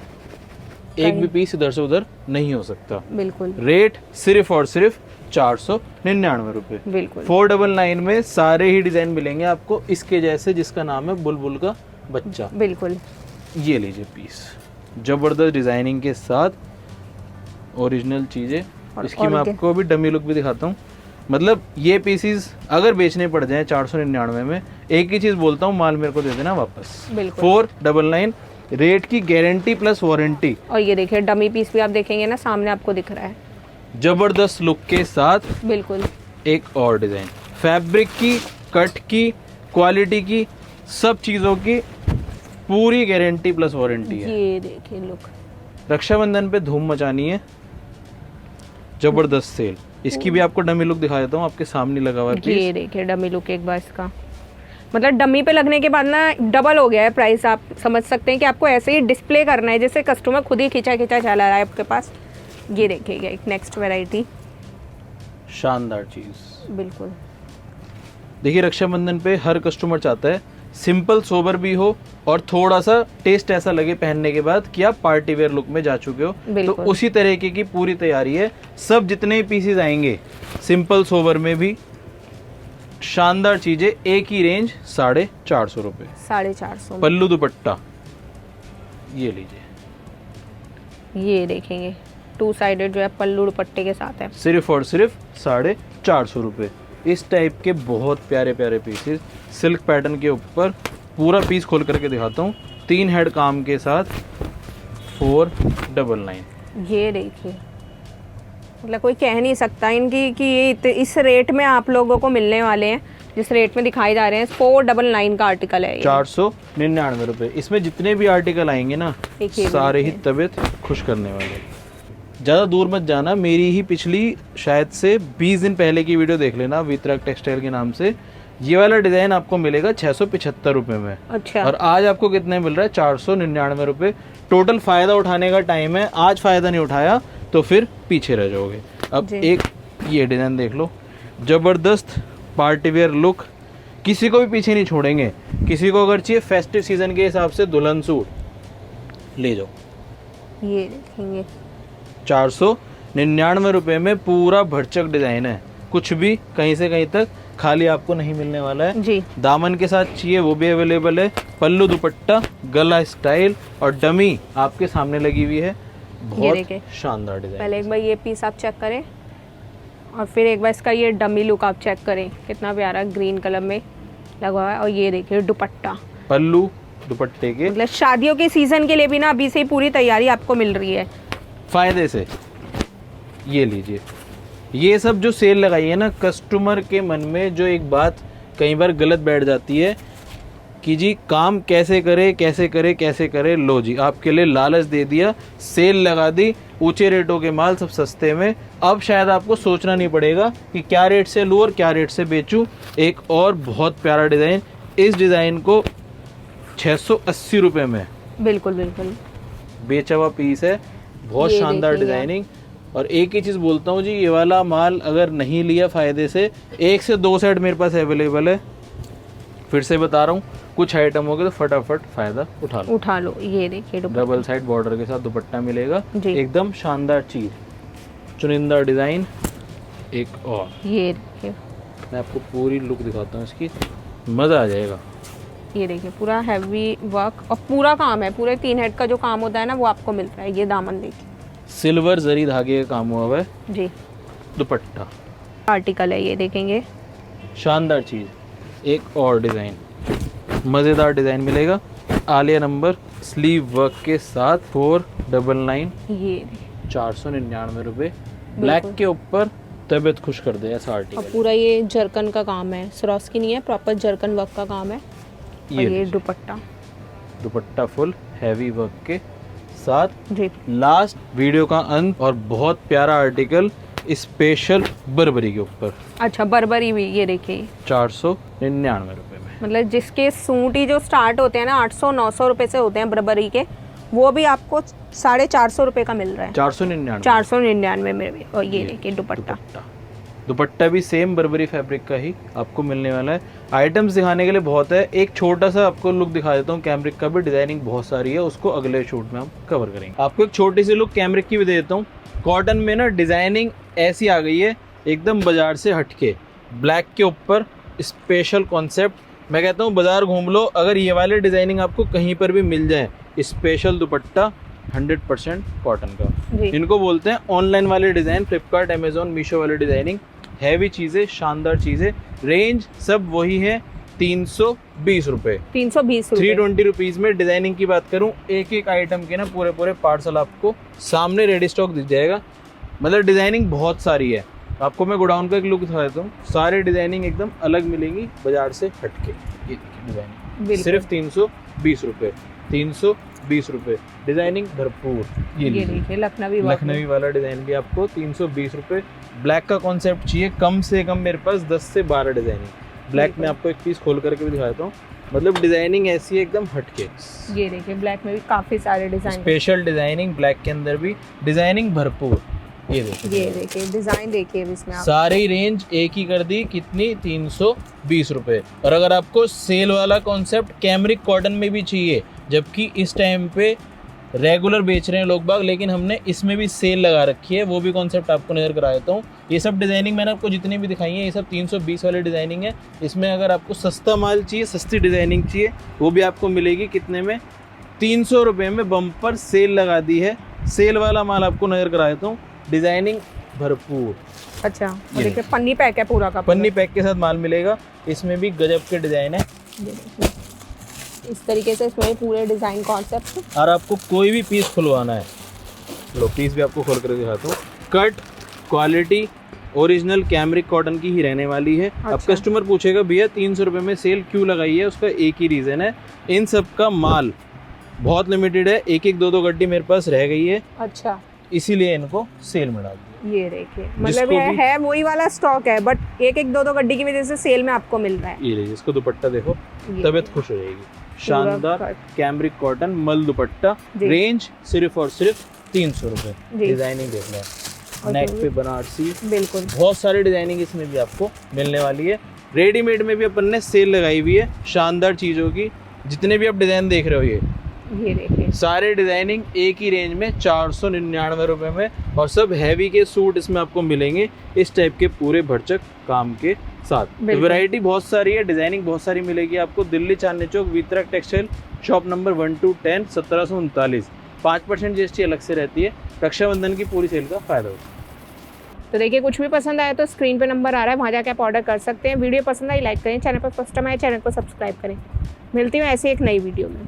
एक भी पीस इधर से उधर नहीं हो सकता। बिल्कुल। रेट सिर्फ और सिर्फ 499 रुपए। बिल्कुल 499 में सारे ही डिजाइन मिलेंगे आपको इसके जैसे, जिसका नाम है बुलबुल का बच्चा। बिल्कुल। ये लीजिए पीस, जबरदस्त डिजाइनिंग के साथ, ओरिजिनल चीजें। इसकी मैं आपको अभी डमी लुक भी दिखाता हूँ। मतलब ये पीसीज अगर बेचने पड़ जाए 499 में, एक ही चीज बोलता हूँ, माल मेरे को दे देना वापस। 499 रेट की गारंटी प्लस वारंटी। और ये देखिए डमी पीस भी आप देखेंगे ना, सामने आपको दिख रहा है, जबरदस्त लुक के साथ। बिल्कुल। एक और डिजाइन, फैब्रिक की, कट की, क्वालिटी की, सब चीजों की पूरी गारंटी प्लस वारंटी है। ये देखिए लुक, रक्षाबंधन पे धूम मचानी है, जबरदस्त सेल। इसकी भी आपको डमी लुक दिखा देता हूँ, आपके सामने लगा हुआ है। ये देखिए डमी लुक एक बार इसका, मतलब डमी पे लगने के बाद ना डबल हो गया है प्राइस। आप समझ सकते हैं कि आपको ऐसे ही डिस्प्ले करना है जैसे कस्टमर खुद ही खींचा खींचा चला रहा है आपके पास। ये देखिएगा एक नेक्स्ट वैरायटी, शानदार चीज। बिल्कुल। देखिए रक्षाबंधन पे हर कस्टमर चाहता है सिंपल सोबर भी हो और थोड़ा सा टेस्ट ऐसा लगे पहनने के बाद कि आप पार्टी वेयर लुक में जा चुके हो, तो उसी तरीके की पूरी तैयारी है। सब जितने पीसेस आएंगे सिंपल सोबर में भी शानदार चीजें, एक ही रेंज 450 रुपए। 450 पल्लू दुपट्टा ये लीजिए, ये देखेंगे 2 साइडेड जो है पल्लू दुपट्टे के साथ है, सिर्फ और सिर्फ 450 रुपए। इस टाइप के बहुत प्यारे प्यारे पीसेस सिल्क पैटर्न के ऊपर, पूरा पीस खोल करके दिखाता हूँ, 3 हेड काम के साथ 499। ये देखिए, मतलब कोई कह नहीं सकता इनकी कि ये इस रेट में आप लोगों को मिलने वाले हैं, जिस रेट में दिखाई जा रहे हैं। 499 का आर्टिकल है ये। 499 रुपए। इसमें जितने भी आर्टिकल आएंगे ना सारे ही तबीयत खुश करने वाले। ज़्यादा दूर मत जाना, मेरी ही पिछली शायद से 20 दिन पहले की वीडियो देख लेना, वितरक टेक्सटाइल के नाम से। ये वाला डिज़ाइन आपको मिलेगा 675 रुपये में। अच्छा। और आज आपको कितने मिल रहा है? 499 रुपये। टोटल फ़ायदा उठाने का टाइम है, आज फ़ायदा नहीं उठाया तो फिर पीछे रह जाओगे। अब एक ये डिज़ाइन देख लो, ज़बरदस्त पार्टी वेयर लुक, किसी को भी पीछे नहीं छोड़ेंगे। किसी को अगर चाहिए फेस्टिव सीज़न के हिसाब से दुल्हन सूट, ले जाओ। ये देखेंगे 499 रुपये में पूरा भरचक डिज़ाइन है, कुछ भी कहीं से कहीं तक खाली आपको नहीं मिलने वाला है जी। दामन के साथ चाहिए वो भी अवेलेबल है। पल्लू दुपट्टा, गला स्टाइल और डमी आपके सामने लगी हुई है। बहुत शानदार डिज़ाइन। पहले एक बार ये पीस आप चेक करें और फिर एक बार इसका ये डमी लुक आप चेक करें, कितना प्यारा ग्रीन कलर में लगा हुआ है। और ये देखिए दुपट्टा, पल्लू दुपट्टे के, मतलब शादियों के सीजन के लिए भी ना अभी से ही पूरी तैयारी आपको मिल रही है फायदे से। ये लीजिए, ये सब जो सेल लगाई है ना, कस्टमर के मन में जो एक बात कई बार गलत बैठ जाती है कि जी काम कैसे करे कैसे करे कैसे करे। लो जी, आपके लिए लालच दे दिया, सेल लगा दी, ऊंचे रेटों के माल सब सस्ते में। अब शायद आपको सोचना नहीं पड़ेगा कि क्या रेट से लूँ और क्या रेट से बेचूँ। एक और बहुत प्यारा डिज़ाइन, इस डिज़ाइन को 680 रुपये में बिल्कुल बिल्कुल बेचा हुआ पीस है। बहुत शानदार डिज़ाइनिंग। और एक ही चीज़ बोलता हूँ जी, ये वाला माल अगर नहीं लिया फ़ायदे से, 1 से 2 सेट मेरे पास अवेलेबल है। फिर से बता रहा हूँ, कुछ आइटम हो गए तो फटाफट फ़ायदा उठा लो। ये देखिए डबल साइड बॉर्डर के साथ दुपट्टा मिलेगा, एकदम शानदार चीज़, चुनिंदा डिज़ाइन। एक और ये देखिए, मैं आपको पूरी लुक दिखाता हूँ इसकी, मज़ा आ जाएगा। ये देखिए पूरा हैवी वर्क और पूरा काम है, पूरे 3 हेड का जो काम होता है ना वो आपको मिल रहा है। ये दामन देखिए, सिल्वर जरी धागे का काम हुआ हुआ है जी। दुपट्टा आर्टिकल है, ये देखेंगे शानदार चीज़। एक और डिज़ाइन, मज़ेदार डिज़ाइन मिलेगा, आलिया नंबर स्लीव वर्क के साथ 499। ये 499 रुपये, ब्लैक के ऊपर तबीयत खुश कर दे ऐसा आर्टिकल। पूरा ये जरकन का काम है, सरोस्की नहीं है, प्रॉपर जरकन वर्क का काम है। ये दुपट्टा फुल हैवी वर्क के साथ जी। लास्ट वीडियो का अंत और बहुत प्यारा आर्टिकल स्पेशल बर्बरी के ऊपर। अच्छा, बर्बरी भी ये देखिए 499 रुपये में। मतलब जिसके सूट ही जो स्टार्ट होते हैं ना 800-900 रुपये से होते हैं बर्बरी के, वो भी आपको 450 रुपये का मिल रहा है। 499 में भी। और ये देखिए दुपट्टा भी सेम बर्बरी फैब्रिक का ही आपको मिलने वाला है। आइटम्स दिखाने के लिए बहुत है, एक छोटा सा आपको लुक दिखा देता हूँ। कैमरिक का भी डिजाइनिंग बहुत सारी है, उसको अगले शूट में हम कवर करेंगे। आपको एक छोटी सी लुक कैमरिक की भी दे देता हूँ। कॉटन में ना डिजाइनिंग ऐसी आ गई है एकदम बाजार से हटके, ब्लैक के ऊपर स्पेशल कॉन्सेप्ट। मैं कहता हूँ बाजार घूम लो, अगर ये वाले डिजाइनिंग आपको कहीं पर भी मिल जाए, स्पेशल दुपट्टा 100% कॉटन का। इनको बोलते हैं ऑनलाइन वाले डिजाइन, फ्लिपकार्ट, अमेजोन, मीशो वाले डिजाइनिंग। हैवी चीजें, शानदार चीजें, रेंज सब वही है 320 रुपये। 320 रुपीज में डिजाइनिंग की बात करूं, एक एक आइटम के ना पूरे पार्सल आपको सामने रेडी स्टॉक दिख जाएगा। मतलब डिजाइनिंग बहुत सारी है। आपको मैं गोडाउन का एक लुक दिखा देता हूँ, सारे डिजाइनिंग एकदम अलग मिलेंगी बाजार से हटके। ये डिजाइनिंग सिर्फ 320 रुपये, 320 रुपये, डिजाइनिंग भरपूर। ये देखिए लखनवी वाला डिजाइन भी आपको 320 रुपये। ब्लैक का कॉन्सेप्ट चाहिए, कम से कम मेरे पास 10 से 12 डिजाइनिंग ब्लैक में आपको एक पीस खोल करके भी दिखाता हूँ। मतलब डिजाइनिंग ऐसी है एकदम हटके। ये देखिए ब्लैक में भी काफी सारे डिजाइन, स्पेशल डिजाइनिंग, ब्लैक के अंदर भी डिजाइनिंग भरपूर। ये देखिए, ये देखिए डिजाइन देखिए इसमें आप। सारी रेंज एक ही कर दी, कितनी, 320 रुपए। और अगर आपको सेल वाला कॉन्सेप्ट कैमरिक कॉटन में भी चाहिए, जबकि इस टाइम पे रेगुलर बेच रहे हैं लोग बाग, लेकिन हमने इसमें भी सेल लगा रखी है, वो भी कॉन्सेप्ट आपको नजर करा देता हूँ। ये सब डिजाइनिंग मैंने आपको जितनी भी दिखाई है, ये सब 320 वाली डिजाइनिंग है। इसमें अगर आपको सस्ता माल चाहिए, सस्ती डिजाइनिंग चाहिए, वो भी आपको मिलेगी कितने में, 300 रुपये में। बम्पर सेल लगा दी है, सेल वाला माल आपको नजर करा देता हूँ। डिजाइनिंग भरपूर। अच्छा, और देखिए पन्नी पैक है पूरा का पूरा। पन्नी पैक के साथ माल मिलेगा। इसमें भी गजब के डिजाइन है, ये देखिए इस तरीके से इसमें पूरे डिजाइन कॉन्सेप्ट। और आपको कोई भी पीस खुलवाना है, लो पीस भी आपको खोल कर दिखाता हूँ। Cut quality original cambric cotton की ही रहने वाली है। अब अच्छा। कस्टमर पूछेगा भैया 300 रुपये में सेल क्यों लगाई है, उसका एक ही रीज़न है, इन सब का माल बहुत लिमिटेड है, एक एक दो दो गड्डी मेरे पास रह गई है, अच्छा, इसीलिए इनको सेल में डाल दिया। ये देखिए मतलब है वही वाला स्टॉक है, बट एक एक दो दो गड्डी की वजह से सेल में आपको मिल रहा है। ये लीजिए, इसको दुपट्टा देखो, ये तबीयत खुश हो जाएगी। शानदार कैमरिक कॉटन मल दुपट्टा, रेंज सिर्फ और सिर्फ 300 रुपये। डिजाइनिंग देख लें, नेक पे बनारसी, बिल्कुल बहुत सारी डिजाइनिंग इसमें भी आपको मिलने वाली है। रेडीमेड में भी अपन ने सेल लगाई हुई है शानदार चीज़ों की। जितने भी आप डिज़ाइन देख रहे हो, ये देखिए सारे डिजाइनिंग एक ही रेंज में 499 रुपये में, और सब हैवी के सूट इसमें आपको मिलेंगे इस टाइप के पूरे भरचक काम के साथ। तो वैरायटी बहुत सारी है, डिजाइनिंग बहुत सारी मिलेगी आपको। Delhi Chandni Chowk, वीतरक textile, shop number 1 to 10, 1739। 5% GST अलग से रहती है। रक्षाबंधन की पूरी सेल का फायदा होता है। तो देखिए कुछ भी पसंद आया तो स्क्रीन पे नंबर आ रहा है, वहाँ जाके आप ऑर्डर कर सकते हैं। वीडियो पसंद आई लाइक करें, चैनल पर फर्स्ट टाइम आए चैनल को सब्सक्राइब करें। मिलती हूँ ऐसी एक नई वीडियो में।